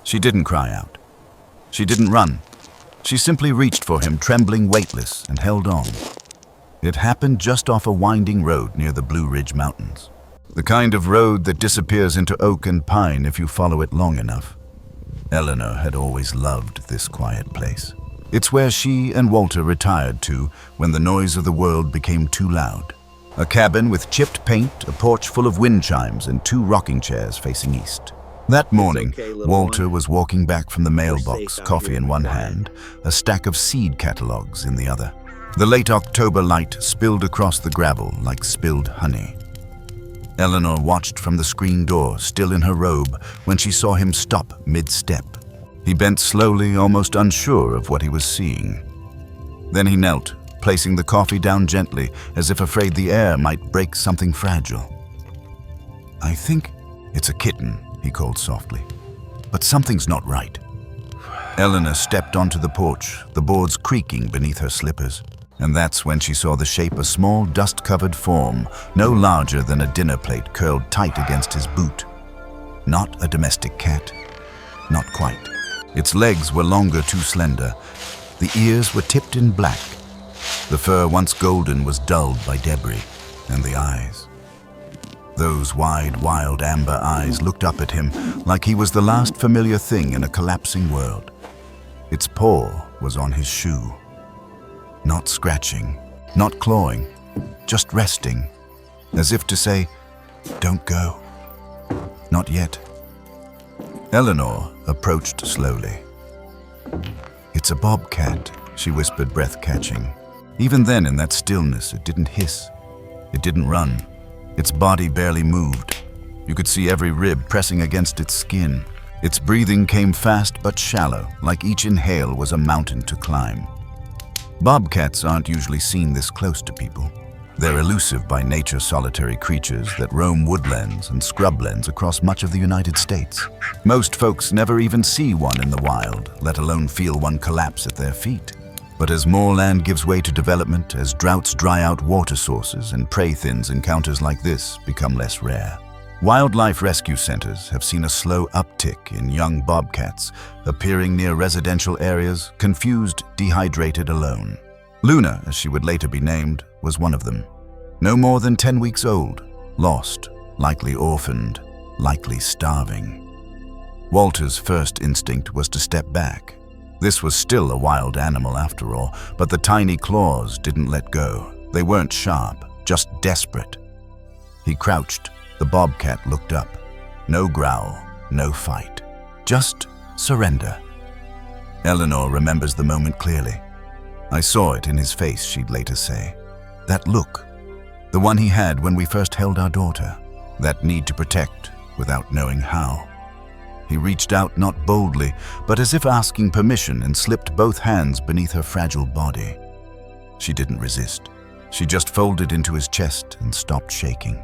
She didn't cry out. She didn't run. She simply reached for him, trembling, weightless, and held on. It happened just off a winding road near the Blue Ridge Mountains. The kind of road that disappears into oak and pine if you follow it long enough. Eleanor had always loved this quiet place. It's where she and Walter retired to when the noise of the world became too loud. A cabin with chipped paint, a porch full of wind chimes, and 2 rocking chairs facing east. That morning, Walter was walking back from the mailbox, coffee in one hand, a stack of seed catalogs in the other. The late October light spilled across the gravel like spilled honey. Eleanor watched from the screen door, still in her robe, when she saw him stop mid-step. He bent slowly, almost unsure of what he was seeing. Then he knelt, placing the coffee down gently, as if afraid the air might break something fragile. "I think it's a kitten," he called softly. "But something's not right." Eleanor stepped onto the porch, the boards creaking beneath her slippers. And that's when she saw the shape a small, dust-covered form, no larger than a dinner plate curled tight against his boot. Not a domestic cat. Not quite. Its legs were longer, too slender. The ears were tipped in black. The fur, once golden, was dulled by debris. And the eyes. Those wide, wild amber eyes looked up at him like he was the last familiar thing in a collapsing world. Its paw was on his shoe. Not scratching, not clawing, just resting, as if to say, "Don't go. Not yet." Eleanor approached slowly. "It's a bobcat," she whispered, breath catching. Even then, in that stillness, it didn't hiss. It didn't run. Its body barely moved. You could see every rib pressing against its skin. Its breathing came fast but shallow, like each inhale was a mountain to climb. Bobcats aren't usually seen this close to people. They're elusive by nature, solitary creatures that roam woodlands and scrublands across much of the United States. Most folks never even see one in the wild, let alone feel one collapse at their feet. But as more land gives way to development, as droughts dry out water sources and prey thins, encounters like this become less rare. Wildlife rescue centers have seen a slow uptick in young bobcats appearing near residential areas, confused, dehydrated, alone. Luna, as she would later be named, was one of them. No more than 10 weeks old, lost, likely orphaned, likely starving. Walter's first instinct was to step back. This was still a wild animal after all, but the tiny claws didn't let go. They weren't sharp, just desperate. He crouched. The bobcat looked up. No growl, no fight. Just surrender. Eleanor remembers the moment clearly. "I saw it in his face," she'd later say. That look, the one he had when we first held our daughter. That need to protect without knowing how. He reached out not boldly, but as if asking permission, and slipped both hands beneath her fragile body. She didn't resist. She just folded into his chest and stopped shaking.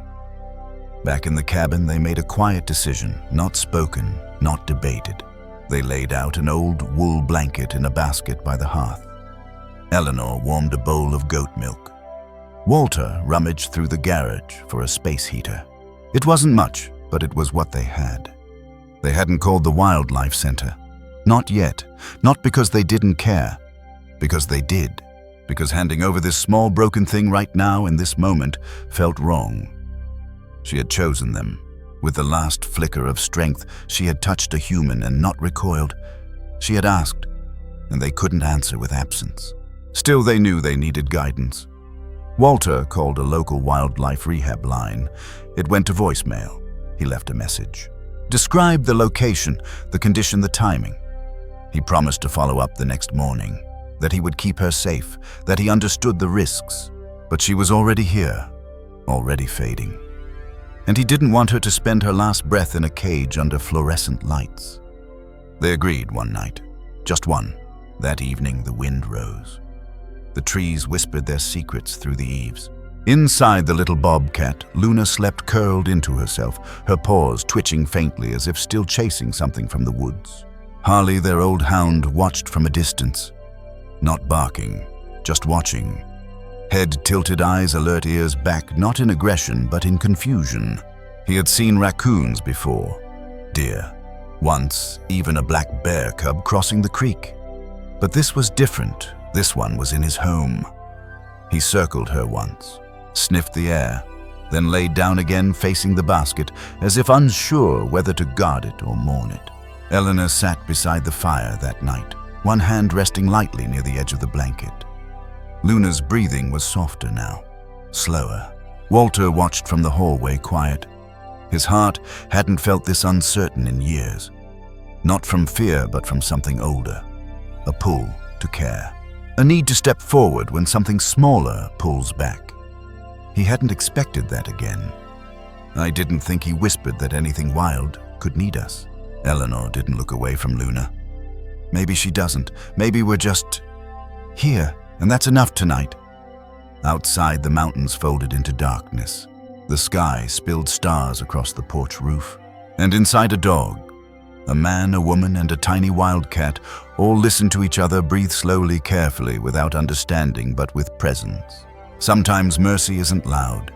Back in the cabin, they made a quiet decision, not spoken, not debated. They laid out an old wool blanket in a basket by the hearth. Eleanor warmed a bowl of goat milk. Walter rummaged through the garage for a space heater. It wasn't much, but it was what they had. They hadn't called the Wildlife Center. Not yet. Not because they didn't care. Because they did. Because handing over this small broken thing right now in this moment felt wrong. She had chosen them. With the last flicker of strength, she had touched a human and not recoiled. She had asked, and they couldn't answer with absence. Still, they knew they needed guidance. Walter called a local wildlife rehab line. It went to voicemail. He left a message. Described the location, the condition, the timing. He promised to follow up the next morning, that he would keep her safe, that he understood the risks. But she was already here, already fading. And he didn't want her to spend her last breath in a cage under fluorescent lights. They agreed one night, just one. That evening, the wind rose. The trees whispered their secrets through the eaves. Inside the little bobcat, Luna slept curled into herself, her paws twitching faintly as if still chasing something from the woods. Harley, their old hound, watched from a distance. Not barking, just watching. Head tilted, eyes alert, ears back, not in aggression, but in confusion. He had seen raccoons before, deer, Once, even a black bear cub crossing the creek. But this was different. This one was in his home. He circled her once, sniffed the air, then laid down again facing the basket, as if unsure whether to guard it or mourn it. Eleanor sat beside the fire that night, one hand resting lightly near the edge of the blanket. Luna's breathing was softer now, slower. Walter watched from the hallway, quiet. His heart hadn't felt this uncertain in years. Not from fear, but from something older. A pull to care. A need to step forward when something smaller pulls back. He hadn't expected that again. I didn't think he whispered that anything wild could need us. Eleanor didn't look away from Luna. Maybe she doesn't. Maybe we're just here, and that's enough tonight. Outside, the mountains folded into darkness. The sky spilled stars across the porch roof. And inside, a dog, a man, a woman, and a tiny wildcat all listened to each other, breathe slowly, carefully, without understanding, but with presence. Sometimes mercy isn't loud.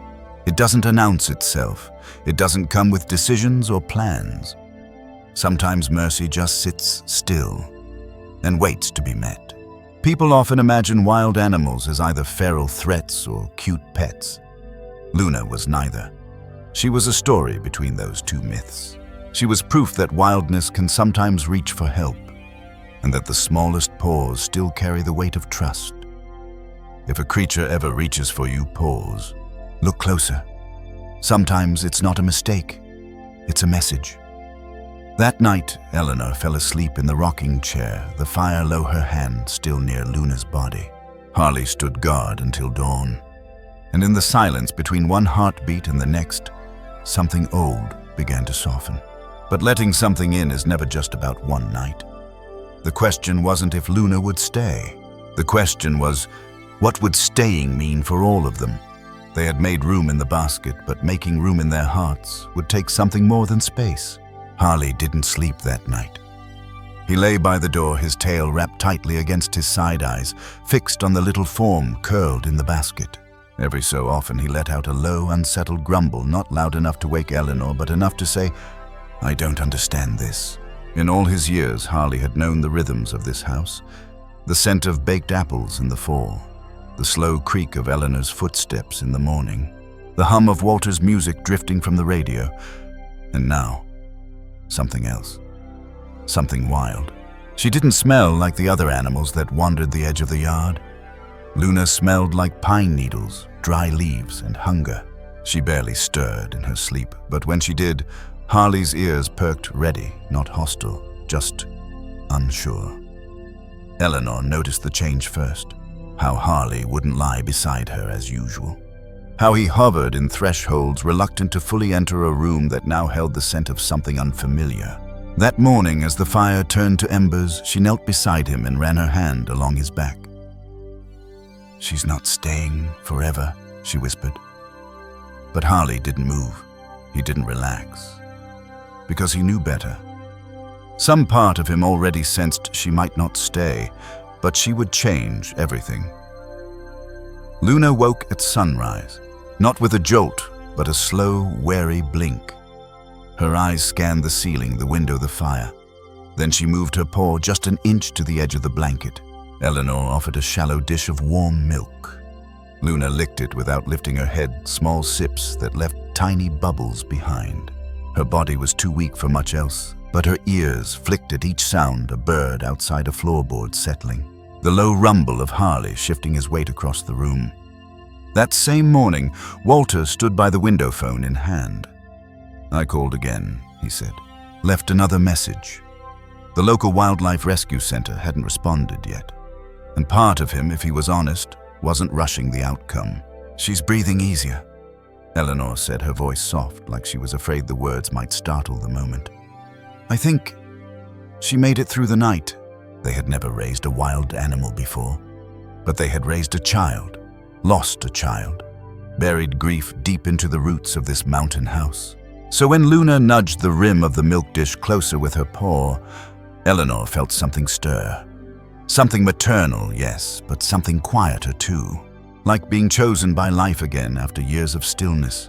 It doesn't announce itself. It doesn't come with decisions or plans. Sometimes mercy just sits still and waits to be met. People often imagine wild animals as either feral threats or cute pets. Luna was neither. She was a story between those two myths. She was proof that wildness can sometimes reach for help, and that the smallest paws still carry the weight of trust. If a creature ever reaches for you, pause. Look closer. Sometimes it's not a mistake. It's a message. That night, Eleanor fell asleep in the rocking chair, the fire low, her hand still near Luna's body. Harley stood guard until dawn. And in the silence between one heartbeat and the next, something old began to soften. But letting something in is never just about one night. The question wasn't if Luna would stay. The question was, what would staying mean for all of them? They had made room in the basket, but making room in their hearts would take something more than space. Harley didn't sleep that night. He lay by the door, his tail wrapped tightly against his side eyes, fixed on the little form curled in the basket. Every so often he let out a low, unsettled grumble, not loud enough to wake Eleanor, but enough to say, "I don't understand this." In all his years, Harley had known the rhythms of this house, the scent of baked apples in the fall, the slow creak of Eleanor's footsteps in the morning, the hum of Walter's music drifting from the radio, and now, something else. Something wild. She didn't smell like the other animals that wandered the edge of the yard. Luna smelled like pine needles, dry leaves, and hunger. She barely stirred in her sleep, but when she did, Harley's ears perked, ready, not hostile, just unsure. Eleanor noticed the change first. How Harley wouldn't lie beside her as usual. How he hovered in thresholds, reluctant to fully enter a room that now held the scent of something unfamiliar. That morning, as the fire turned to embers, she knelt beside him and ran her hand along his back. "She's not staying forever," she whispered. But Harley didn't move. He didn't relax. Because he knew better. Some part of him already sensed she might not stay, but she would change everything. Luna woke at sunrise, not with a jolt, but a slow, wary blink. Her eyes scanned the ceiling, the window, the fire. Then she moved her paw just an inch to the edge of the blanket. Eleanor offered a shallow dish of warm milk. Luna licked it without lifting her head, small sips that left tiny bubbles behind. Her body was too weak for much else, but her ears flicked at each sound, a bird outside a floorboard settling, the low rumble of Harley shifting his weight across the room. That same morning, Walter stood by the window phone in hand. "I called again," he said. "Left another message." The local wildlife rescue center hadn't responded yet. And part of him, if he was honest, wasn't rushing the outcome. "She's breathing easier," Eleanor said, her voice soft, like she was afraid the words might startle the moment. "I think she made it through the night." They had never raised a wild animal before, but they had raised a child, lost a child, buried grief deep into the roots of this mountain house. So when Luna nudged the rim of the milk dish closer with her paw, Eleanor felt something stir. Something maternal, yes, but something quieter too, like being chosen by life again after years of stillness.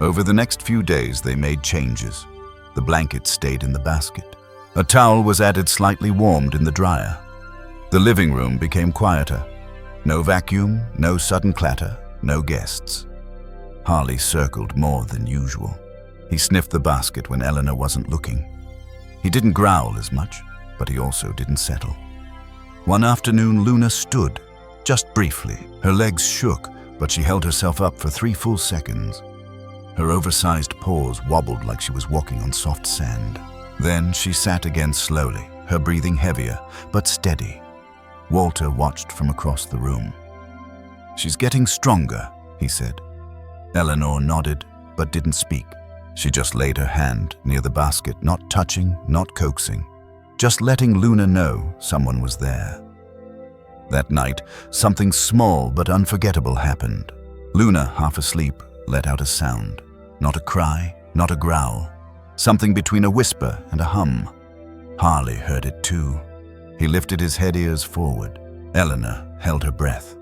Over the next few days, they made changes. The blanket stayed in the basket. A towel was added slightly warmed in the dryer. The living room became quieter. No vacuum, no sudden clatter, no guests. Harley circled more than usual. He sniffed the basket when Eleanor wasn't looking. He didn't growl as much, but he also didn't settle. One afternoon, Luna stood, just briefly. Her legs shook, but she held herself up for 3 full seconds. Her oversized paws wobbled like she was walking on soft sand. Then she sat again slowly, her breathing heavier, but steady. Walter watched from across the room. "She's getting stronger," he said. Eleanor nodded, but didn't speak. She just laid her hand near the basket, not touching, not coaxing, just letting Luna know someone was there. That night, something small but unforgettable happened. Luna, half asleep, let out a sound. Not a cry, not a growl. Something between a whisper and a hum. Harley heard it too. He lifted his head ears forward. Eleanor held her breath.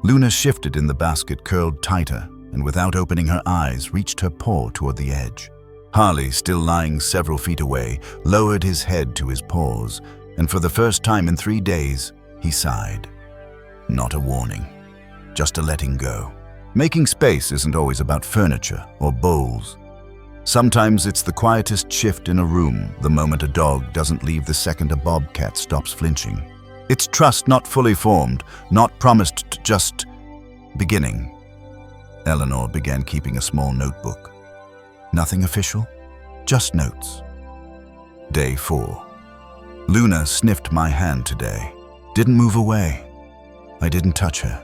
Luna shifted in the basket, curled tighter, and without opening her eyes, reached her paw toward the edge. Harley, still lying several feet away, lowered his head to his paws, and for the first time in 3 days, he sighed. Not a warning, just a letting go. Making space isn't always about furniture or bowls. Sometimes it's the quietest shift in a room, the moment a dog doesn't leave the second a bobcat stops flinching. It's trust not fully formed, not promised, just beginning. Eleanor began keeping a small notebook. Nothing official, just notes. Day 4. Luna sniffed my hand today. Didn't move away. I didn't touch her.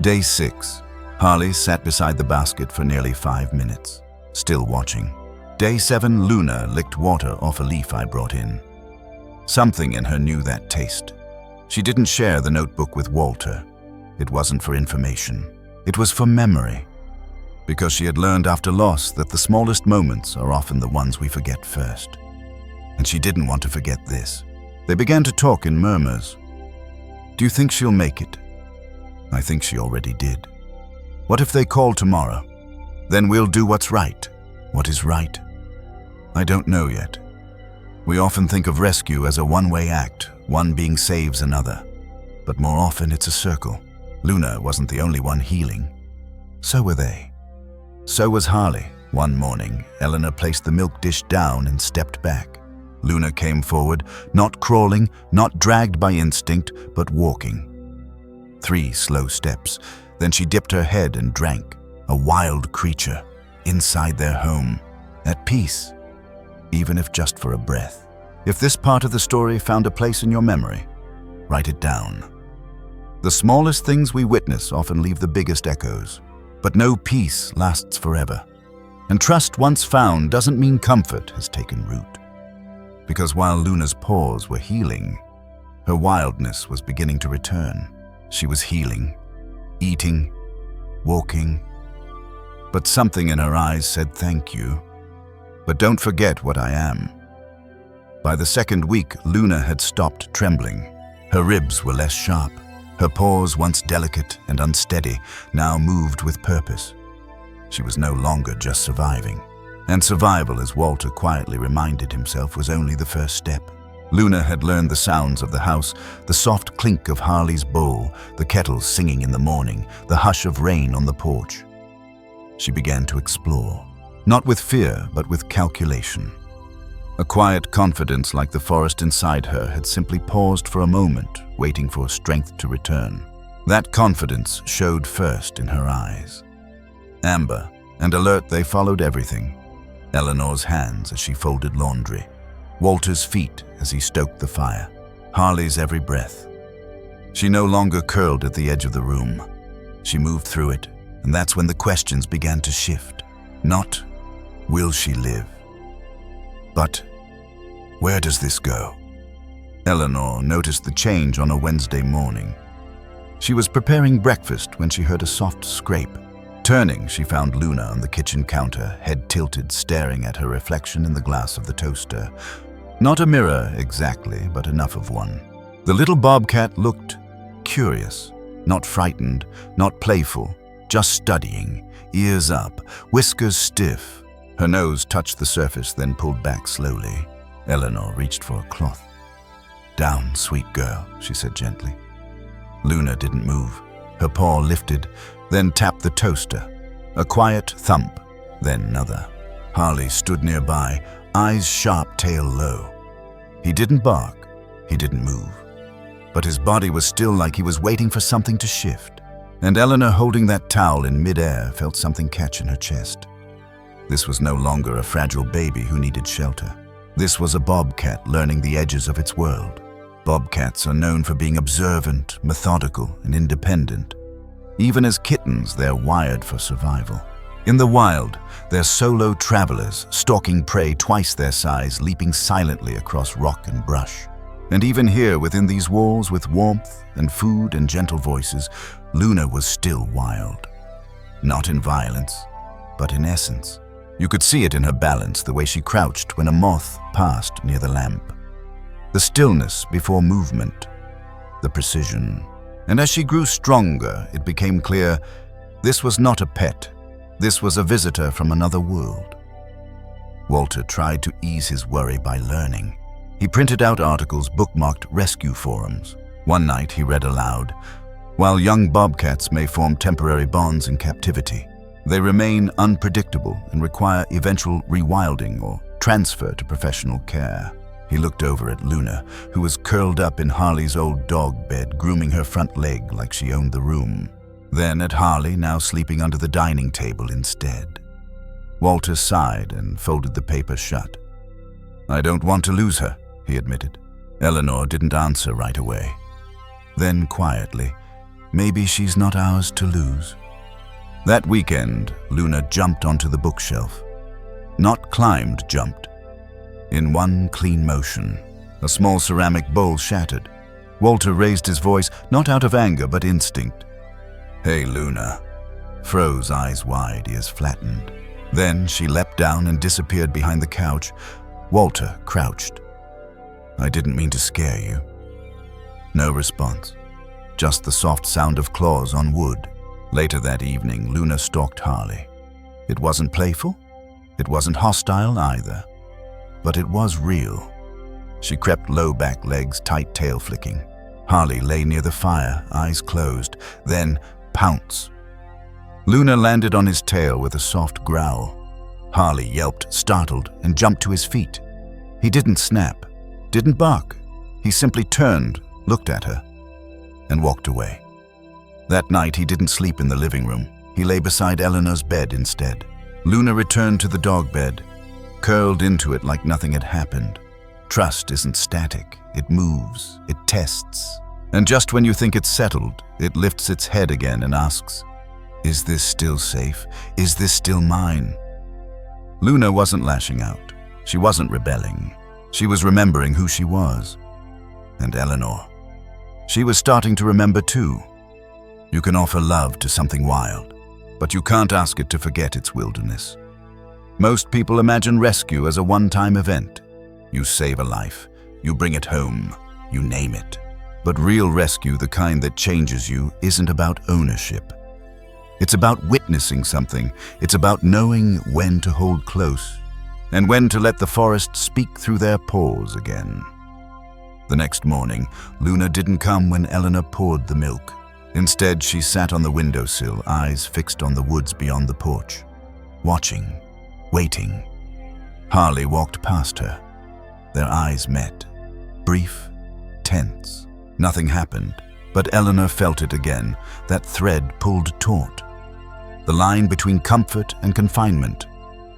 Day 6. Harley sat beside the basket for nearly 5 minutes, still watching. Day 7, Luna licked water off a leaf I brought in. Something in her knew that taste. She didn't share the notebook with Walter. It wasn't for information. It was for memory. Because she had learned after loss that the smallest moments are often the ones we forget first. And she didn't want to forget this. They began to talk in murmurs. "Do you think she'll make it?" I think she already did. "What if they call tomorrow? Then we'll do what's right." What is right? I don't know yet. We often think of rescue as a one-way act, one being saves another. But more often it's a circle. Luna wasn't the only one healing. So were they. So was Harley. One morning, Eleanor placed the milk dish down and stepped back. Luna came forward, not crawling, not dragged by instinct, but walking. 3 slow steps. Then she dipped her head and drank. A wild creature, inside their home, at peace, even if just for a breath. If this part of the story found a place in your memory, write it down. The smallest things we witness often leave the biggest echoes, but no peace lasts forever. And trust once found doesn't mean comfort has taken root. Because while Luna's paws were healing, her wildness was beginning to return. She was healing, eating, walking, but something in her eyes said thank you. But don't forget what I am. By the 2nd week, Luna had stopped trembling. Her ribs were less sharp. Her paws, once delicate and unsteady, now moved with purpose. She was no longer just surviving. And survival, as Walter quietly reminded himself, was only the first step. Luna had learned the sounds of the house, the soft clink of Harley's bowl, the kettle singing in the morning, the hush of rain on the porch. She began to explore, not with fear, but with calculation. A quiet confidence like the forest inside her had simply paused for a moment, waiting for strength to return. That confidence showed first in her eyes. Amber and alert, they followed everything. Eleanor's hands as she folded laundry, Walter's feet as he stoked the fire, Harley's every breath. She no longer curled at the edge of the room. She moved through it, and that's when the questions began to shift. Not, will she live? But, where does this go? Eleanor noticed the change on a Wednesday morning. She was preparing breakfast when she heard a soft scrape. Turning, she found Luna on the kitchen counter, head tilted, staring at her reflection in the glass of the toaster. Not a mirror exactly, but enough of one. The little bobcat looked curious, not frightened, not playful, just studying, ears up, whiskers stiff. Her nose touched the surface, then pulled back slowly. Eleanor reached for a cloth. "Down, sweet girl," she said gently. Luna didn't move. Her paw lifted, then tapped the toaster. A quiet thump, then another. Harley stood nearby, eyes sharp, tail low. He didn't bark, he didn't move. But his body was still, like he was waiting for something to shift. And Eleanor, holding that towel in midair, felt something catch in her chest. This was no longer a fragile baby who needed shelter. This was a bobcat learning the edges of its world. Bobcats are known for being observant, methodical, and independent. Even as kittens, they're wired for survival. In the wild, they're solo travelers, stalking prey twice their size, leaping silently across rock and brush. And even here, within these walls, with warmth and food and gentle voices, Luna was still wild. Not in violence, but in essence. You could see it in her balance, the way she crouched when a moth passed near the lamp. The stillness before movement, the precision. And as she grew stronger, it became clear this was not a pet. This was a visitor from another world. Walter tried to ease his worry by learning. He printed out articles, bookmarked rescue forums. One night he read aloud, "While young bobcats may form temporary bonds in captivity, they remain unpredictable and require eventual rewilding or transfer to professional care." He looked over at Luna, who was curled up in Harley's old dog bed, grooming her front leg like she owned the room. Then at Harley, now sleeping under the dining table instead. Walter sighed and folded the paper shut. "I don't want to lose her," he admitted. Eleanor didn't answer right away. Then quietly, "Maybe she's not ours to lose." That weekend, Luna jumped onto the bookshelf. Not climbed, jumped. In one clean motion, a small ceramic bowl shattered. Walter raised his voice, not out of anger but instinct. "Hey, Luna." Froze, eyes wide, ears flattened. Then she leapt down and disappeared behind the couch. Walter crouched. "I didn't mean to scare you." No response, just the soft sound of claws on wood. Later that evening, Luna stalked Harley. It wasn't playful, it wasn't hostile either, but it was real. She crept low back legs, tight tail flicking. Harley lay near the fire, eyes closed, then pounce. Luna landed on his tail with a soft growl. Harley yelped, startled, and jumped to his feet. He didn't snap, didn't bark. He simply turned, looked at her, and walked away. That night he didn't sleep in the living room. He lay beside Eleanor's bed instead. Luna returned to the dog bed, curled into it like nothing had happened. Trust isn't static. It moves, it tests. And just when you think it's settled, it lifts its head again and asks, "Is this still safe? Is this still mine?" Luna wasn't lashing out. She wasn't rebelling. She was remembering who she was. And Eleanor. She was starting to remember too. You can offer love to something wild, but you can't ask it to forget its wilderness. Most people imagine rescue as a one-time event. You save a life, you bring it home, you name it. But real rescue, the kind that changes you, isn't about ownership. It's about witnessing something. It's about knowing when to hold close and when to let the forest speak through their paws again. The next morning, Luna didn't come when Eleanor poured the milk. Instead, she sat on the windowsill, eyes fixed on the woods beyond the porch, watching, waiting. Harley walked past her. Their eyes met, brief, tense. Nothing happened, but Eleanor felt it again, that thread pulled taut. The line between comfort and confinement,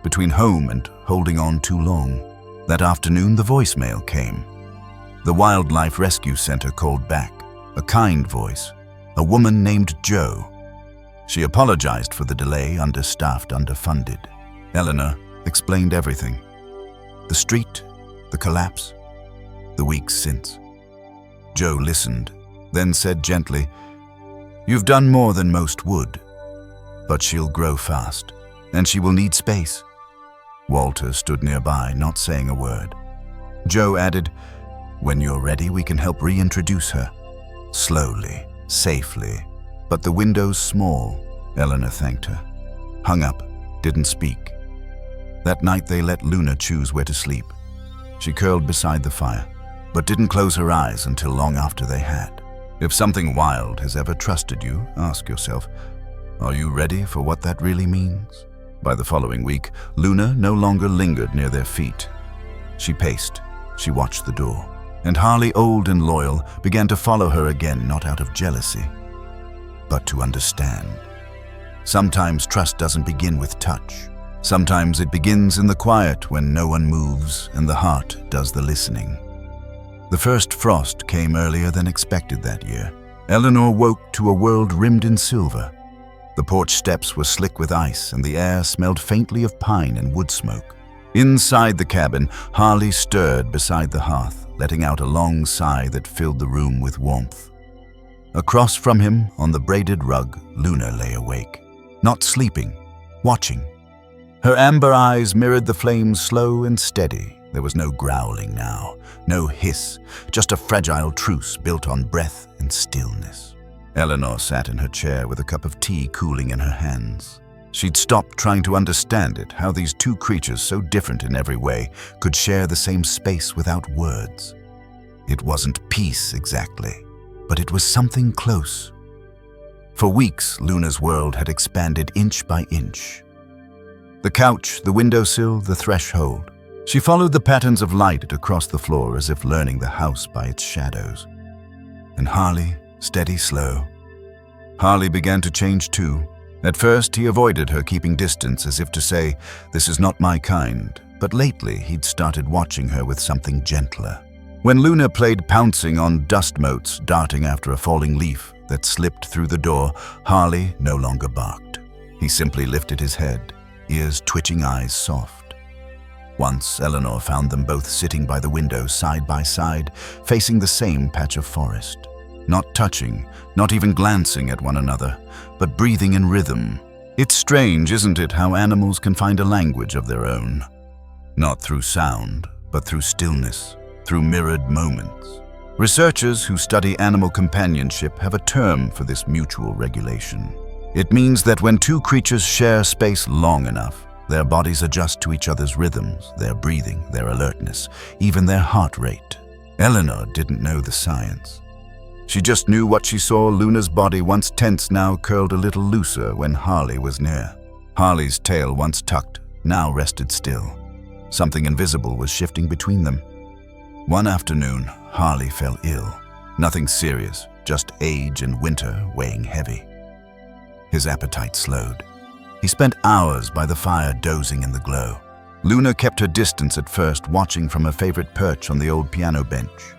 between home and holding on too long. That afternoon, the voicemail came. The Wildlife Rescue Center called back, a kind voice, a woman named Jo. She apologized for the delay, understaffed, underfunded. Eleanor explained everything. The street, the collapse, the weeks since. Jo listened, then said gently, "You've done more than most would, but she'll grow fast, and she will need space." Walter stood nearby, not saying a word. Jo added, "When you're ready, we can help reintroduce her. Slowly, safely, but the window's small." Eleanor thanked her, hung up, didn't speak. That night they let Luna choose where to sleep. She curled beside the fire, but didn't close her eyes until long after they had. If something wild has ever trusted you, ask yourself, are you ready for what that really means? By the following week, Luna no longer lingered near their feet. She paced, she watched the door, and Harley, old and loyal, began to follow her again, not out of jealousy, but to understand. Sometimes trust doesn't begin with touch. Sometimes it begins in the quiet when no one moves and the heart does the listening. The first frost came earlier than expected that year. Eleanor woke to a world rimmed in silver. The porch steps were slick with ice and the air smelled faintly of pine and wood smoke. Inside the cabin, Harley stirred beside the hearth, letting out a long sigh that filled the room with warmth. Across from him, on the braided rug, Luna lay awake, not sleeping, watching. Her amber eyes mirrored the flames, slow and steady. There was no growling now, no hiss, just a fragile truce built on breath and stillness. Eleanor sat in her chair with a cup of tea cooling in her hands. She'd stopped trying to understand it, how these two creatures, so different in every way, could share the same space without words. It wasn't peace exactly, but it was something close. For weeks, Luna's world had expanded inch by inch. The couch, the windowsill, the threshold. She followed the patterns of light across the floor as if learning the house by its shadows. And Harley, steady, slow. Harley began to change too. At first, he avoided her, keeping distance as if to say, "This is not my kind." But lately, he'd started watching her with something gentler. When Luna played pouncing on dust motes, darting after a falling leaf that slipped through the door, Harley no longer barked. He simply lifted his head, ears twitching, eyes soft. Once, Eleanor found them both sitting by the window, side by side, facing the same patch of forest. Not touching, not even glancing at one another, but breathing in rhythm. It's strange, isn't it, how animals can find a language of their own? Not through sound, but through stillness, through mirrored moments. Researchers who study animal companionship have a term for this mutual regulation. It means that when two creatures share space long enough, their bodies adjust to each other's rhythms, their breathing, their alertness, even their heart rate. Eleanor didn't know the science. She just knew what she saw. Luna's body, once tense, now curled a little looser when Harley was near. Harley's tail, once tucked, now rested still. Something invisible was shifting between them. One afternoon, Harley fell ill. Nothing serious, just age and winter weighing heavy. His appetite slowed. He spent hours by the fire dozing in the glow. Luna kept her distance at first, watching from her favorite perch on the old piano bench.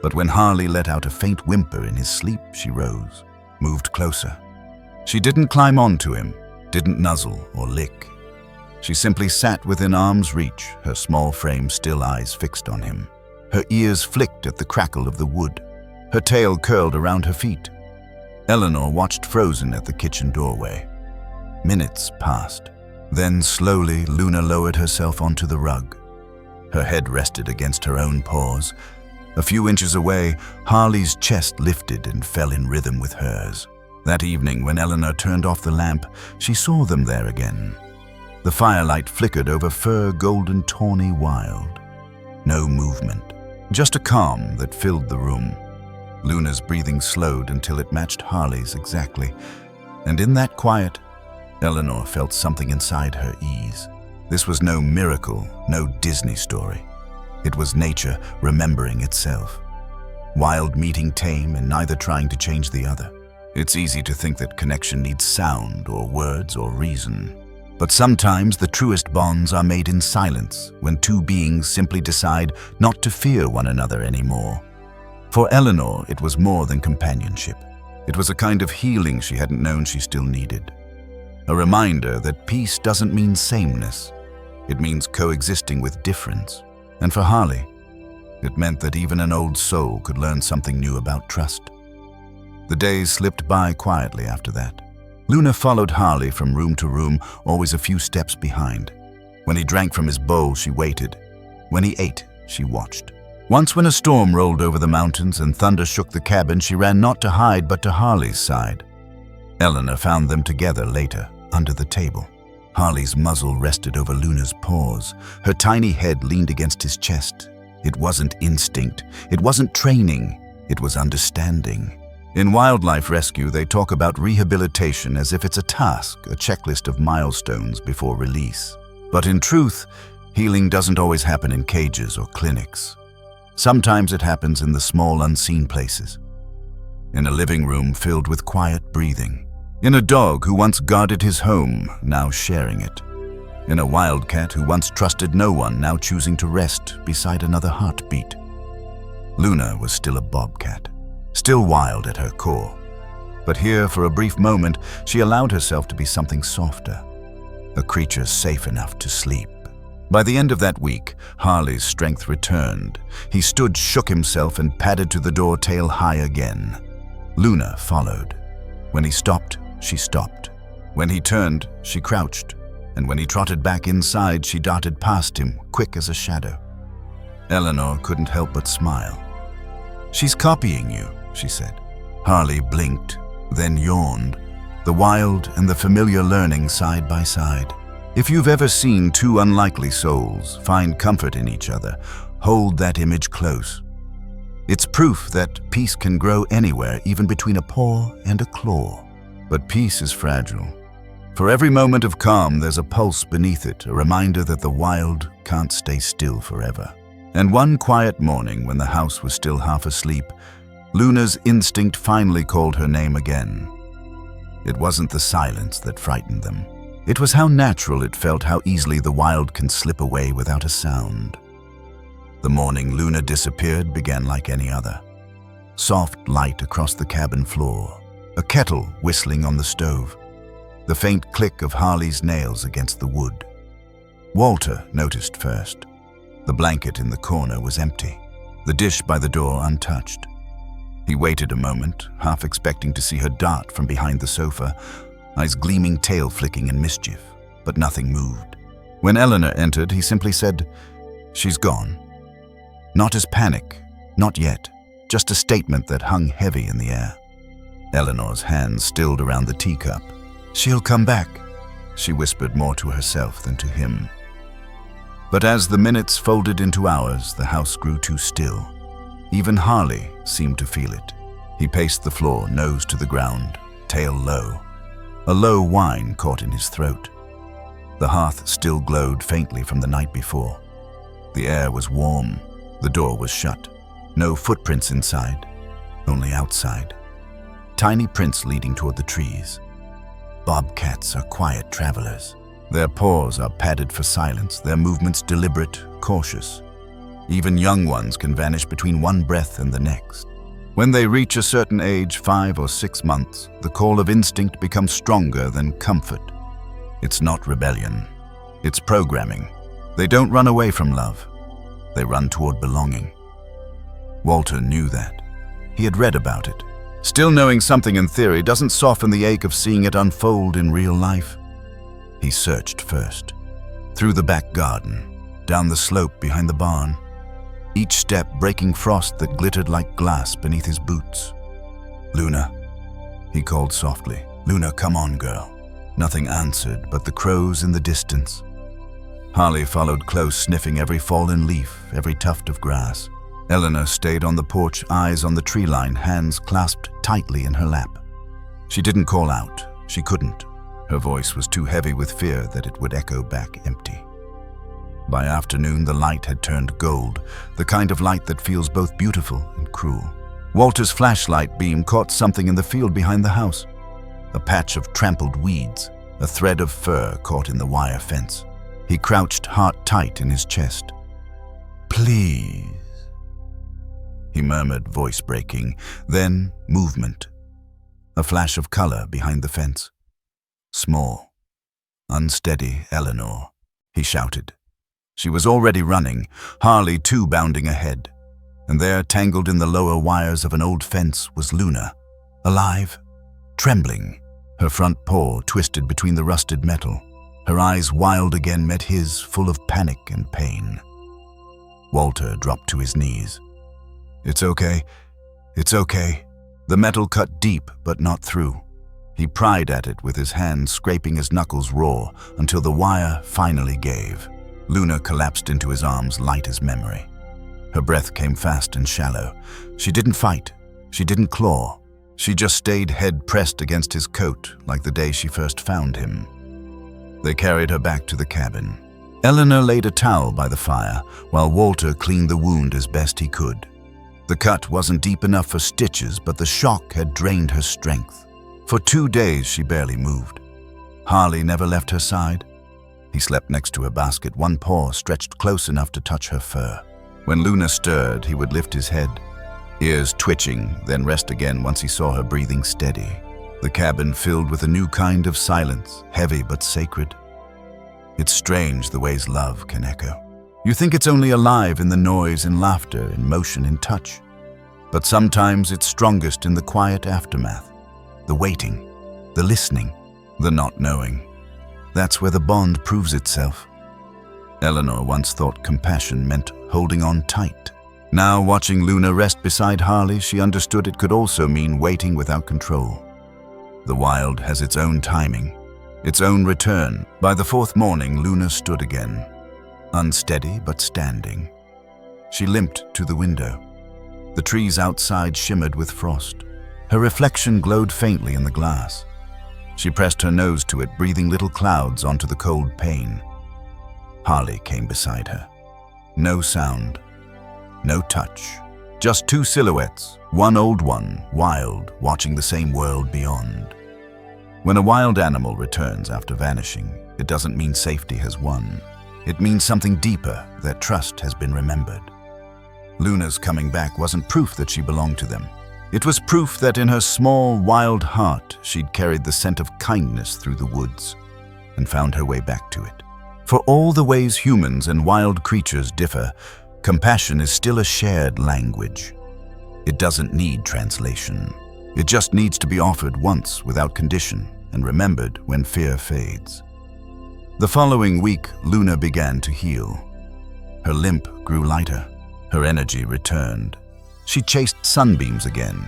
But when Harley let out a faint whimper in his sleep, she rose, moved closer. She didn't climb onto him, didn't nuzzle or lick. She simply sat within arm's reach, her small frame, still eyes fixed on him. Her ears flicked at the crackle of the wood. Her tail curled around her feet. Eleanor watched frozen at the kitchen doorway. Minutes passed. Then slowly, Luna lowered herself onto the rug. Her head rested against her own paws. A few inches away, Harley's chest lifted and fell in rhythm with hers. That evening, when Eleanor turned off the lamp, she saw them there again. The firelight flickered over fur, golden, tawny, wild. No movement, just a calm that filled the room. Luna's breathing slowed until it matched Harley's exactly, and in that quiet, Eleanor felt something inside her ease. This was no miracle, no Disney story. It was nature remembering itself. Wild meeting tame and neither trying to change the other. It's easy to think that connection needs sound or words or reason. But sometimes the truest bonds are made in silence, when two beings simply decide not to fear one another anymore. For Eleanor, it was more than companionship. It was a kind of healing she hadn't known she still needed. A reminder that peace doesn't mean sameness. It means coexisting with difference. And for Harley, it meant that even an old soul could learn something new about trust. The days slipped by quietly after that. Luna followed Harley from room to room, always a few steps behind. When he drank from his bowl, she waited. When he ate, she watched. Once when a storm rolled over the mountains and thunder shook the cabin, she ran not to hide but to Harley's side. Eleanor found them together later, under the table. Harley's muzzle rested over Luna's paws. Her tiny head leaned against his chest. It wasn't instinct. It wasn't training. It was understanding. In wildlife rescue, they talk about rehabilitation as if it's a task, a checklist of milestones before release. But in truth, healing doesn't always happen in cages or clinics. Sometimes it happens in the small, unseen places. In a living room filled with quiet breathing. In a dog who once guarded his home, now sharing it. In a wildcat who once trusted no one, now choosing to rest beside another heartbeat. Luna was still a bobcat, still wild at her core. But here, for a brief moment, she allowed herself to be something softer. A creature safe enough to sleep. By the end of that week, Harley's strength returned. He stood, shook himself, and padded to the door, tail high again. Luna followed. When he stopped, she stopped. When he turned, she crouched. And when he trotted back inside, she darted past him, quick as a shadow. Eleanor couldn't help but smile. "She's copying you," she said. Harley blinked, then yawned. The wild and the familiar learning side by side. If you've ever seen two unlikely souls find comfort in each other, hold that image close. It's proof that peace can grow anywhere, even between a paw and a claw. But peace is fragile. For every moment of calm, there's a pulse beneath it, a reminder that the wild can't stay still forever. And one quiet morning, when the house was still half asleep, Luna's instinct finally called her name again. It wasn't the silence that frightened them. It was how natural it felt, how easily the wild can slip away without a sound. The morning Luna disappeared began like any other. Soft light across the cabin floor, a kettle whistling on the stove, the faint click of Harley's nails against the wood. Walter noticed first. The blanket in the corner was empty, the dish by the door untouched. He waited a moment, half expecting to see her dart from behind the sofa, eyes gleaming, tail flicking in mischief, but nothing moved. When Eleanor entered, he simply said, "She's gone." Not as panic, not yet, just a statement that hung heavy in the air. Eleanor's hands stilled around the teacup. "She'll come back," she whispered, more to herself than to him. But as the minutes folded into hours, the house grew too still. Even Harley seemed to feel it. He paced the floor, nose to the ground, tail low. A low whine caught in his throat. The hearth still glowed faintly from the night before. The air was warm. The door was shut. No footprints inside, only outside. Tiny prints leading toward the trees. Bobcats are quiet travelers. Their paws are padded for silence, their movements deliberate, cautious. Even young ones can vanish between one breath and the next. When they reach a certain age, 5 or 6 months, the call of instinct becomes stronger than comfort. It's not rebellion. It's programming. They don't run away from love. They run toward belonging. Walter knew that. He had read about it. Still, knowing something in theory doesn't soften the ache of seeing it unfold in real life. He searched first. Through the back garden, down the slope behind the barn. Each step breaking frost that glittered like glass beneath his boots. "Luna," he called softly. "Luna, come on, girl." Nothing answered but the crows in the distance. Harley followed close, sniffing every fallen leaf, every tuft of grass. Eleanor stayed on the porch, eyes on the tree line, hands clasped tightly in her lap. She didn't call out. She couldn't. Her voice was too heavy with fear that it would echo back empty. By afternoon, the light had turned gold, the kind of light that feels both beautiful and cruel. Walter's flashlight beam caught something in the field behind the house. A patch of trampled weeds, a thread of fur caught in the wire fence. He crouched, heart tight in his chest. "Please," he murmured, voice breaking. Then movement. A flash of color behind the fence. "Small, unsteady Eleanor," he shouted. She was already running, Harley too bounding ahead. And there, tangled in the lower wires of an old fence, was Luna, alive, trembling, her front paw twisted between the rusted metal. Her eyes, wild again, met his, full of panic and pain. Walter dropped to his knees. "It's okay. It's okay." The metal cut deep, but not through. He pried at it with his hands scraping his knuckles raw until the wire finally gave. Luna collapsed into his arms, light as memory. Her breath came fast and shallow. She didn't fight. She didn't claw. She just stayed head pressed against his coat like the day she first found him. They carried her back to the cabin. Eleanor laid a towel by the fire while Walter cleaned the wound as best he could. The cut wasn't deep enough for stitches, but the shock had drained her strength. For 2 days, she barely moved. Harley never left her side. He slept next to her basket, one paw stretched close enough to touch her fur. When Luna stirred, he would lift his head, ears twitching, then rest again once he saw her breathing steady. The cabin filled with a new kind of silence, heavy but sacred. It's strange the ways love can echo. You think it's only alive in the noise and laughter, in motion and touch. But sometimes it's strongest in the quiet aftermath. The waiting, the listening, the not knowing. That's where the bond proves itself. Eleanor once thought compassion meant holding on tight. Now, watching Luna rest beside Harley, she understood it could also mean waiting without control. The wild has its own timing, its own return. By the 4th morning, Luna stood again, unsteady but standing. She limped to the window. The trees outside shimmered with frost. Her reflection glowed faintly in the glass. She pressed her nose to it, breathing little clouds onto the cold pane. Harley came beside her. No sound, no touch. Just 2 silhouettes, one old one, wild, watching the same world beyond. When a wild animal returns after vanishing, it doesn't mean safety has won. It means something deeper, that trust has been remembered. Luna's coming back wasn't proof that she belonged to them. It was proof that in her small, wild heart, she'd carried the scent of kindness through the woods and found her way back to it. For all the ways humans and wild creatures differ, compassion is still a shared language. It doesn't need translation. It just needs to be offered once without condition and remembered when fear fades. The following week, Luna began to heal. Her limp grew lighter. Her energy returned. She chased sunbeams again.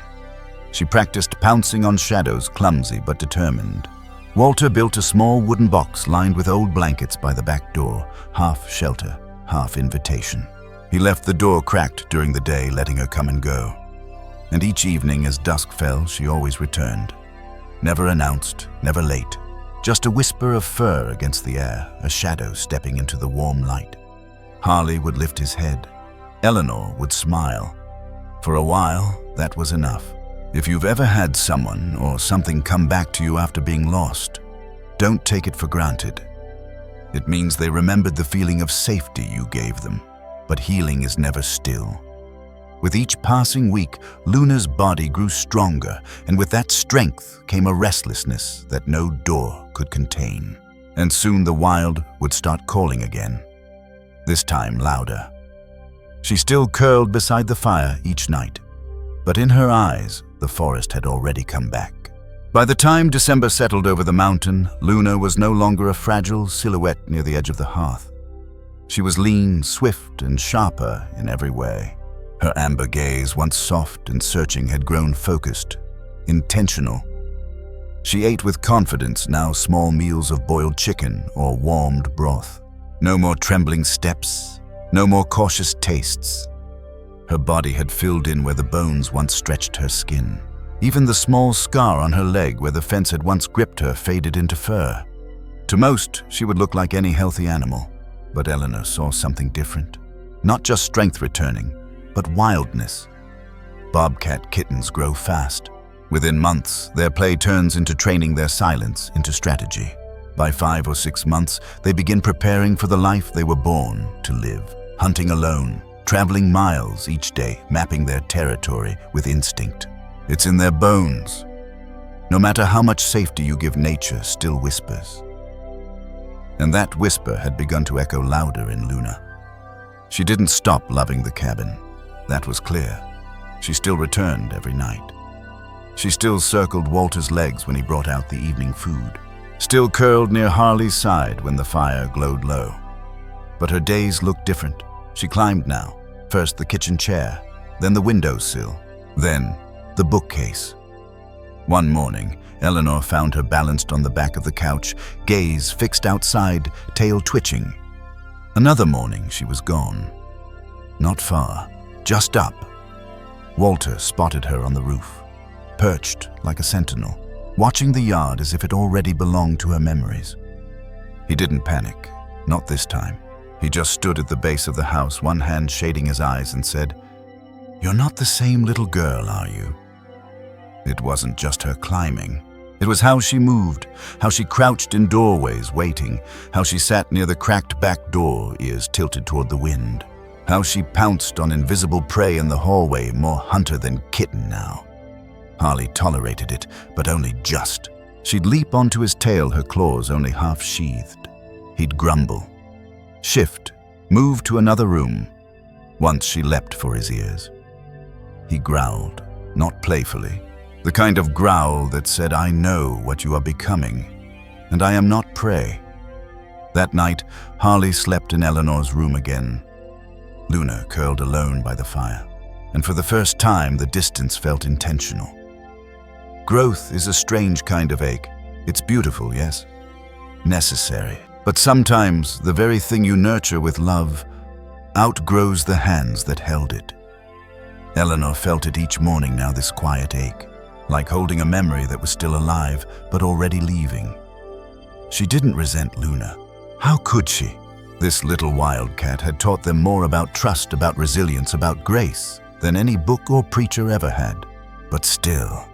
She practiced pouncing on shadows, clumsy but determined. Walter built a small wooden box lined with old blankets by the back door, half shelter, half invitation. He left the door cracked during the day, letting her come and go. And each evening as dusk fell, she always returned. Never announced, never late. Just a whisper of fur against the air, a shadow stepping into the warm light. Harley would lift his head. Eleanor would smile. For a while, that was enough. If you've ever had someone or something come back to you after being lost, don't take it for granted. It means they remembered the feeling of safety you gave them, but healing is never still. With each passing week, Luna's body grew stronger, and with that strength came a restlessness that no door could contain. And soon the wild would start calling again, this time louder. She still curled beside the fire each night, but in her eyes, the forest had already come back. By the time December settled over the mountain, Luna was no longer a fragile silhouette near the edge of the hearth. She was lean, swift, and sharper in every way. Her amber gaze, once soft and searching, had grown focused, intentional. She ate with confidence now, small meals of boiled chicken or warmed broth. No more trembling steps, no more cautious tastes. Her body had filled in where the bones once stretched her skin. Even the small scar on her leg where the fence had once gripped her faded into fur. To most, she would look like any healthy animal, but Eleanor saw something different. Not just strength returning, but wildness. Bobcat kittens grow fast. Within months, their play turns into training their silence into strategy. By 5 or 6 months, they begin preparing for the life they were born to live. Hunting alone, traveling miles each day, mapping their territory with instinct. It's in their bones. No matter how much safety you give, nature still whispers. And that whisper had begun to echo louder in Luna. She didn't stop loving the cabin. That was clear. She still returned every night. She still circled Walter's legs when he brought out the evening food. Still curled near Harley's side when the fire glowed low. But her days looked different. She climbed now. First the kitchen chair, then the windowsill, then the bookcase. One morning, Eleanor found her balanced on the back of the couch, gaze fixed outside, tail twitching. Another morning, she was gone. Not far, just up. Walter spotted her on the roof, perched like a sentinel, watching the yard as if it already belonged to her memories. He didn't panic, not this time. He just stood at the base of the house, one hand shading his eyes, and said, "You're not the same little girl, are you?" It wasn't just her climbing. It was how she moved, how she crouched in doorways waiting, how she sat near the cracked back door, ears tilted toward the wind, how she pounced on invisible prey in the hallway, more hunter than kitten now. Harley tolerated it, but only just. She'd leap onto his tail, her claws only half sheathed. He'd grumble, shift, move to another room. Once she leapt for his ears. He growled, not playfully. The kind of growl that said, "I know what you are becoming, and I am not prey." That night, Harley slept in Eleanor's room again. Luna curled alone by the fire, and for the first time the distance felt intentional. Growth is a strange kind of ache. It's beautiful, yes, necessary. But sometimes the very thing you nurture with love outgrows the hands that held it. Eleanor felt it each morning now, this quiet ache, like holding a memory that was still alive, but already leaving. She didn't resent Luna. How could she? This little wildcat had taught them more about trust, about resilience, about grace than any book or preacher ever had. But still,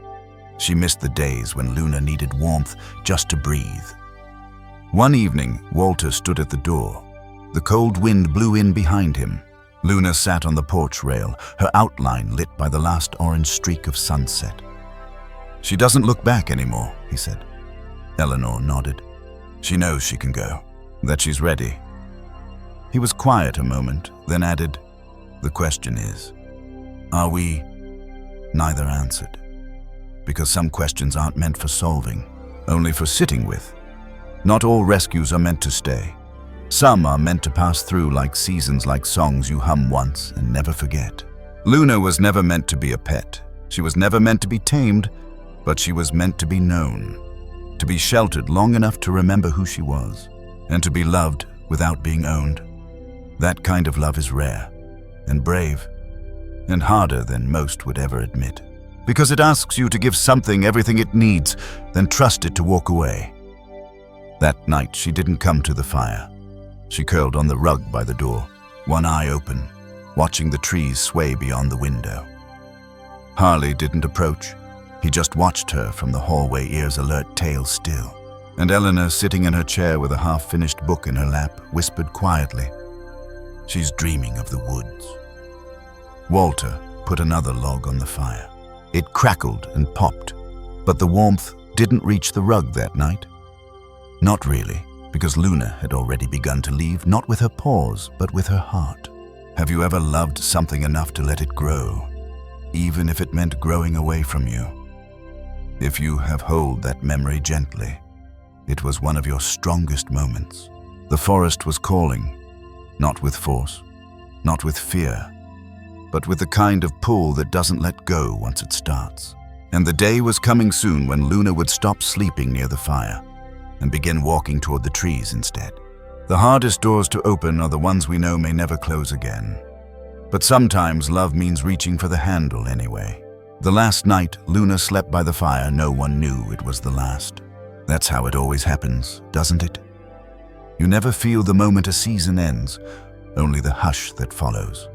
she missed the days when Luna needed warmth just to breathe. One evening, Walter stood at the door. The cold wind blew in behind him. Luna sat on the porch rail, her outline lit by the last orange streak of sunset. "She doesn't look back anymore," he said. Eleanor nodded. "She knows she can go, that she's ready." He was quiet a moment, then added, "The question is, are we?" Neither answered, because some questions aren't meant for solving, only for sitting with. Not all rescues are meant to stay. Some are meant to pass through, like seasons, like songs you hum once and never forget. Luna was never meant to be a pet. She was never meant to be tamed, but she was meant to be known, to be sheltered long enough to remember who she was, and to be loved without being owned. That kind of love is rare and brave and harder than most would ever admit, because it asks you to give something everything it needs, then trust it to walk away. That night she didn't come to the fire. She curled on the rug by the door, one eye open, watching the trees sway beyond the window. Harley didn't approach. He just watched her from the hallway, ears alert, tail still. And Eleanor, sitting in her chair with a half-finished book in her lap, whispered quietly, "She's dreaming of the woods." Walter put another log on the fire. It crackled and popped, but the warmth didn't reach the rug that night. Not really, because Luna had already begun to leave, not with her paws, but with her heart. Have you ever loved something enough to let it grow, even if it meant growing away from you? If you have held that memory gently, it was one of your strongest moments. The forest was calling, not with force, not with fear, but with the kind of pull that doesn't let go once it starts. And the day was coming soon when Luna would stop sleeping near the fire and begin walking toward the trees instead. The hardest doors to open are the ones we know may never close again. But sometimes love means reaching for the handle anyway. The last night Luna slept by the fire, no one knew it was the last. That's how it always happens, doesn't it? You never feel the moment a season ends, only the hush that follows.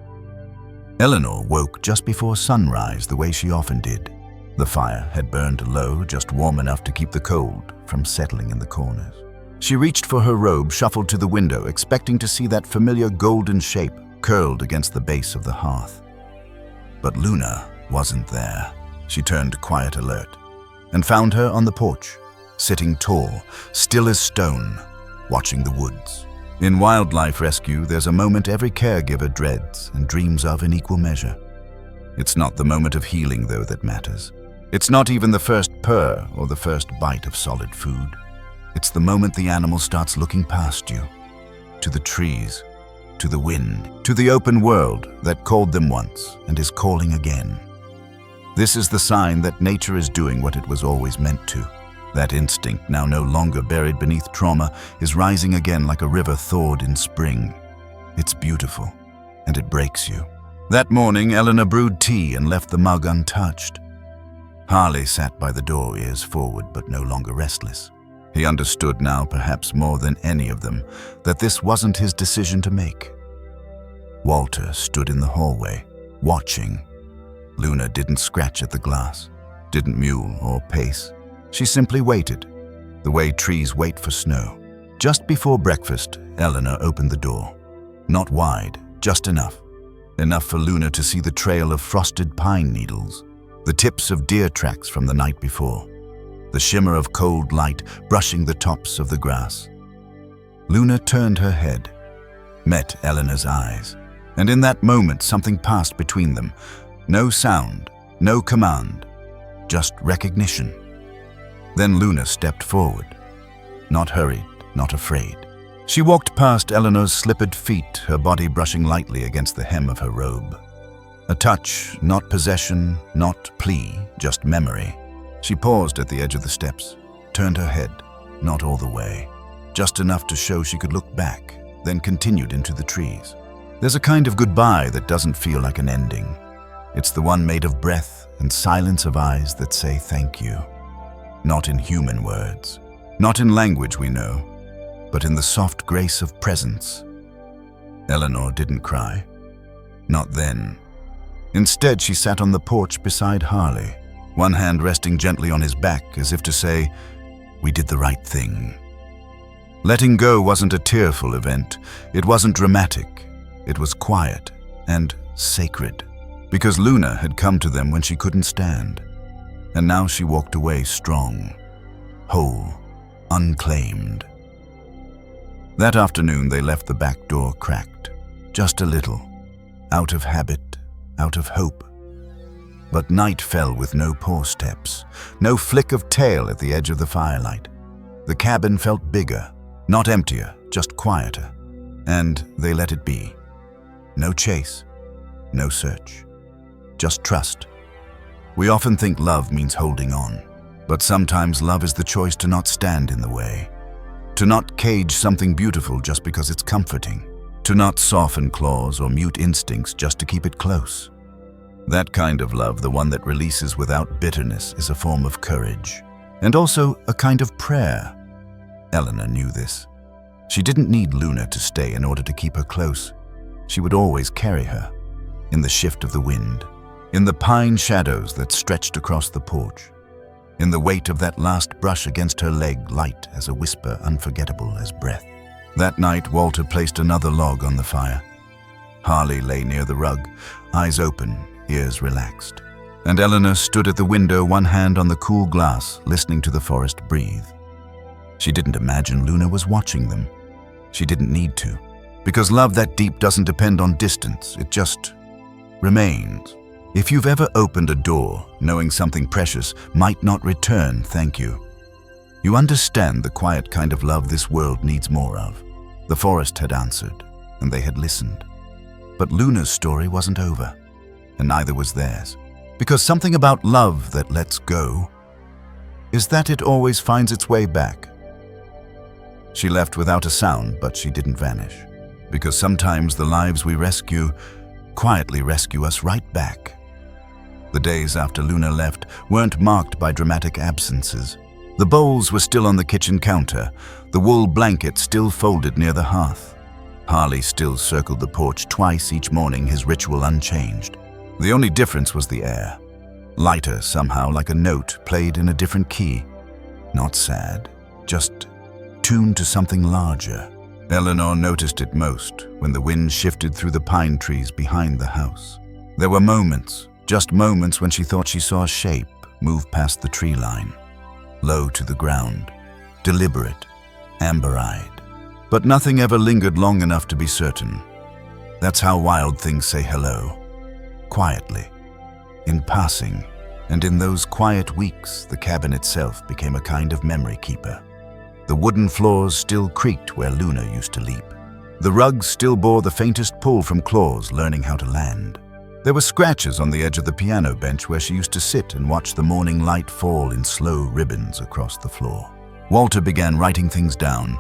Eleanor woke just before sunrise, the way she often did. The fire had burned low, just warm enough to keep the cold from settling in the corners. She reached for her robe, shuffled to the window, expecting to see that familiar golden shape curled against the base of the hearth. But Luna wasn't there. She turned quiet alert and found her on the porch, sitting tall, still as stone, watching the woods. In wildlife rescue, there's a moment every caregiver dreads and dreams of in equal measure. It's not the moment of healing, though, that matters. It's not even the first purr or the first bite of solid food. It's the moment the animal starts looking past you, to the trees, to the wind, to the open world that called them once and is calling again. This is the sign that nature is doing what it was always meant to. That instinct, now no longer buried beneath trauma, is rising again like a river thawed in spring. It's beautiful, and it breaks you. That morning, Eleanor brewed tea and left the mug untouched. Harley sat by the door, ears forward but no longer restless. He understood now, perhaps more than any of them, that this wasn't his decision to make. Walter stood in the hallway, watching. Luna didn't scratch at the glass, didn't mew or pace. She simply waited, the way trees wait for snow. Just before breakfast, Eleanor opened the door. Not wide, just enough. Enough for Luna to see the trail of frosted pine needles, the tips of deer tracks from the night before, the shimmer of cold light brushing the tops of the grass. Luna turned her head, met Eleanor's eyes, and in that moment something passed between them. No sound, no command, just recognition. Then Luna stepped forward, not hurried, not afraid. She walked past Eleanor's slippered feet, her body brushing lightly against the hem of her robe. A touch, not possession, not plea, just memory. She paused at the edge of the steps, turned her head, not all the way, just enough to show she could look back, then continued into the trees. There's a kind of goodbye that doesn't feel like an ending. It's the one made of breath and silence of eyes that say thank you. Not in human words, not in language we know, but in the soft grace of presence. Eleanor didn't cry. Not then. Instead, she sat on the porch beside Harley, one hand resting gently on his back as if to say, "We did the right thing." Letting go wasn't a tearful event. It wasn't dramatic. It was quiet and sacred, because Luna had come to them when she couldn't stand. And now she walked away strong, whole, unclaimed. That afternoon they left the back door cracked, just a little, out of habit, out of hope. But night fell with no paw steps, no flick of tail at the edge of the firelight. The cabin felt bigger, not emptier, just quieter. And they let it be. No chase, no search, just trust. We often think love means holding on, but sometimes love is the choice to not stand in the way, to not cage something beautiful just because it's comforting, to not soften claws or mute instincts just to keep it close. That kind of love, the one that releases without bitterness, is a form of courage, and also a kind of prayer. Eleanor knew this. She didn't need Luna to stay in order to keep her close. She would always carry her, in the shift of the wind, in the pine shadows that stretched across the porch, in the weight of that last brush against her leg, light as a whisper, unforgettable as breath. That night, Walter placed another log on the fire. Harley lay near the rug, eyes open, ears relaxed. And Eleanor stood at the window, one hand on the cool glass, listening to the forest breathe. She didn't imagine Luna was watching them. She didn't need to, because love that deep doesn't depend on distance, it just remains. If you've ever opened a door knowing something precious might not return thank you, you understand the quiet kind of love this world needs more of. The forest had answered, and they had listened. But Luna's story wasn't over, and neither was theirs. Because something about love that lets go is that it always finds its way back. She left without a sound, but she didn't vanish. Because sometimes the lives we rescue quietly rescue us right back. The days after Luna left weren't marked by dramatic absences. The bowls were still on the kitchen counter, the wool blanket still folded near the hearth. Harley still circled the porch twice each morning, his ritual unchanged. The only difference was the air. Lighter somehow, like a note played in a different key. Not sad, just tuned to something larger. Eleanor noticed it most when the wind shifted through the pine trees behind the house. There were moments, just moments, when she thought she saw a shape move past the tree line, low to the ground, deliberate, amber-eyed. But nothing ever lingered long enough to be certain. That's how wild things say hello, quietly, in passing. And in those quiet weeks, the cabin itself became a kind of memory keeper. The wooden floors still creaked where Luna used to leap. The rugs still bore the faintest pull from claws learning how to land. There were scratches on the edge of the piano bench where she used to sit and watch the morning light fall in slow ribbons across the floor. Walter began writing things down.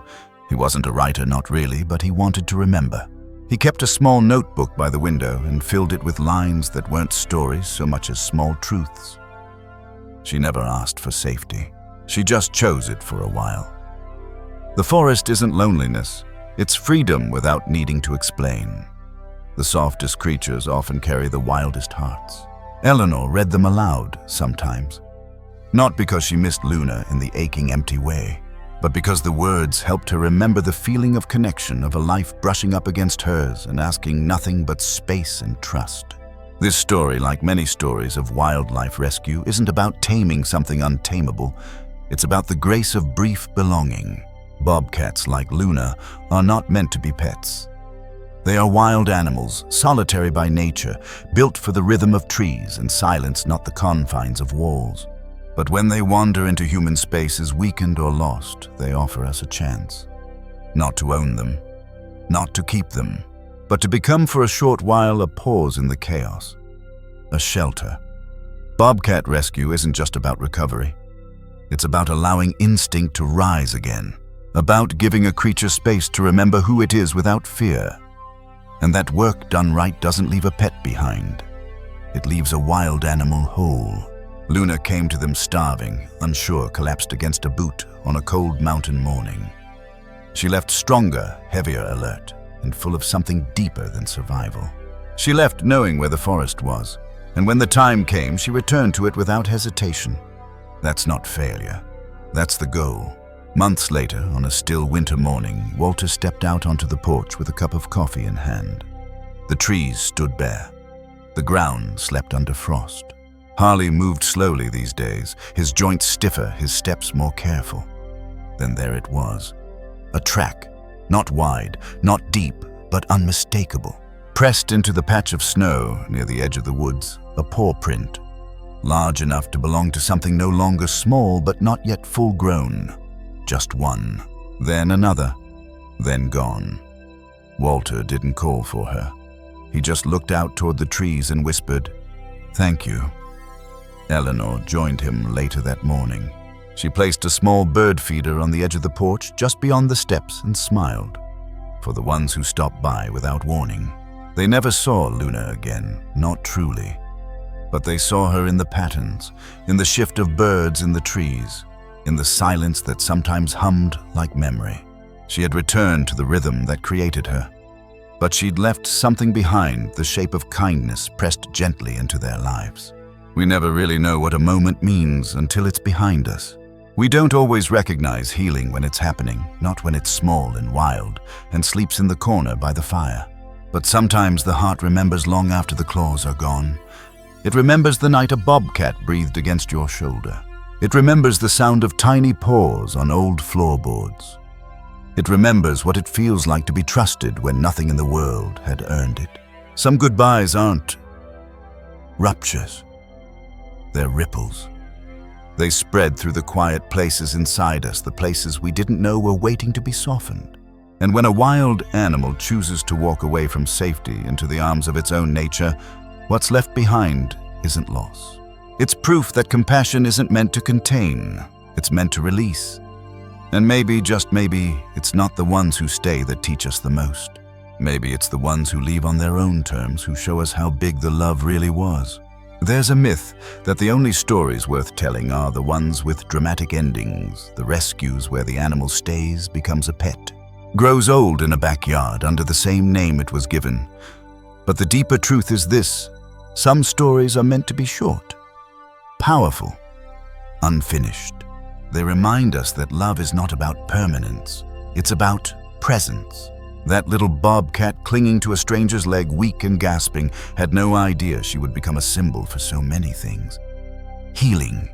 He wasn't a writer, not really, but he wanted to remember. He kept a small notebook by the window and filled it with lines that weren't stories so much as small truths. She never asked for safety. She just chose it for a while. The forest isn't loneliness. It's freedom without needing to explain. The softest creatures often carry the wildest hearts. Eleanor read them aloud sometimes. Not because she missed Luna in the aching, empty way, but because the words helped her remember the feeling of connection of a life brushing up against hers and asking nothing but space and trust. This story, like many stories of wildlife rescue, isn't about taming something untamable. It's about the grace of brief belonging. Bobcats, like Luna, are not meant to be pets. They are wild animals, solitary by nature, built for the rhythm of trees and silence, not the confines of walls. But when they wander into human spaces, weakened or lost, they offer us a chance. Not to own them, not to keep them, but to become for a short while a pause in the chaos, a shelter. Bobcat rescue isn't just about recovery. It's about allowing instinct to rise again, about giving a creature space to remember who it is without fear. And that work done right doesn't leave a pet behind. It leaves a wild animal whole. Luna came to them starving, unsure, collapsed against a boot on a cold mountain morning. She left stronger, heavier alert, and full of something deeper than survival. She left knowing where the forest was, and when the time came, she returned to it without hesitation. That's not failure. That's the goal. Months later, on a still winter morning, Walter stepped out onto the porch with a cup of coffee in hand. The trees stood bare. The ground slept under frost. Harley moved slowly these days, his joints stiffer, his steps more careful. Then there it was. A track, not wide, not deep, but unmistakable. Pressed into the patch of snow near the edge of the woods, a paw print. Large enough to belong to something no longer small, but not yet full-grown. Just one, then another, then gone. Walter didn't call for her. He just looked out toward the trees and whispered, "Thank you." Eleanor joined him later that morning. She placed a small bird feeder on the edge of the porch just beyond the steps and smiled. For the ones who stopped by without warning, they never saw Luna again, not truly. But they saw her in the patterns, in the shift of birds in the trees, in the silence that sometimes hummed like memory. She had returned to the rhythm that created her. But she'd left something behind, the shape of kindness pressed gently into their lives. We never really know what a moment means until it's behind us. We don't always recognize healing when it's happening, not when it's small and wild and sleeps in the corner by the fire. But sometimes the heart remembers long after the claws are gone. It remembers the night a bobcat breathed against your shoulder. It remembers the sound of tiny paws on old floorboards. It remembers what it feels like to be trusted when nothing in the world had earned it. Some goodbyes aren't ruptures. They're ripples. They spread through the quiet places inside us, the places we didn't know were waiting to be softened. And when a wild animal chooses to walk away from safety into the arms of its own nature, what's left behind isn't loss. It's proof that compassion isn't meant to contain, it's meant to release. And maybe, just maybe, it's not the ones who stay that teach us the most. Maybe it's the ones who leave on their own terms who show us how big the love really was. There's a myth that the only stories worth telling are the ones with dramatic endings, the rescues where the animal stays, becomes a pet, grows old in a backyard under the same name it was given. But the deeper truth is this: some stories are meant to be short, powerful, unfinished. They remind us that love is not about permanence, it's about presence. That little bobcat clinging to a stranger's leg, weak and gasping, had no idea she would become a symbol for so many things. Healing,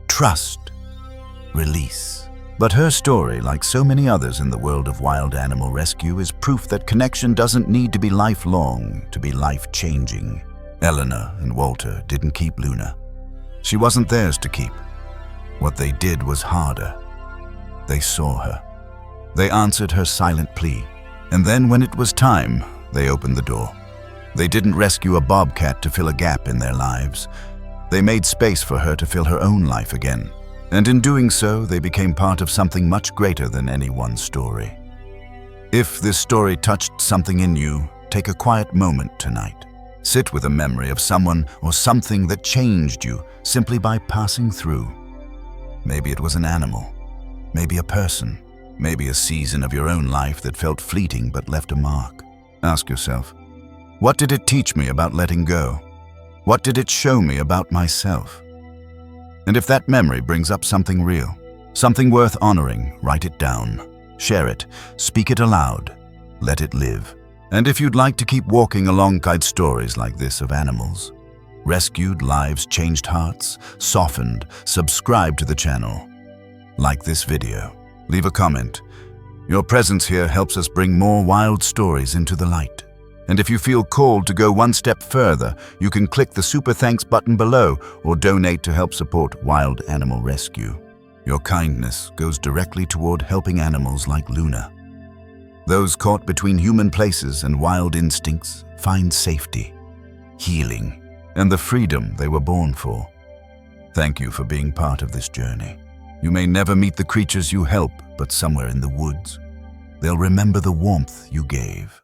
trust, release. But her story, like so many others in the world of wild animal rescue, is proof that connection doesn't need to be lifelong to be life-changing. Eleanor and Walter didn't keep Luna. She wasn't theirs to keep. What they did was harder. They saw her. They answered her silent plea. And then when it was time, they opened the door. They didn't rescue a bobcat to fill a gap in their lives. They made space for her to fill her own life again. And in doing so, they became part of something much greater than any one story. If this story touched something in you, take a quiet moment tonight. Sit with a memory of someone or something that changed you simply by passing through. Maybe it was an animal, maybe a person, maybe a season of your own life that felt fleeting but left a mark. Ask yourself, what did it teach me about letting go? What did it show me about myself? And if that memory brings up something real, something worth honoring, write it down, share it, speak it aloud, let it live. And if you'd like to keep walking alongside stories like this of animals, rescued lives, changed hearts, softened, subscribe to the channel. Like this video, leave a comment. Your presence here helps us bring more wild stories into the light. And if you feel called to go one step further, you can click the Super Thanks button below or donate to help support wild animal rescue. Your kindness goes directly toward helping animals like Luna. Those caught between human places and wild instincts find safety, healing, and the freedom they were born for. Thank you for being part of this journey. You may never meet the creatures you help, but somewhere in the woods, they'll remember the warmth you gave.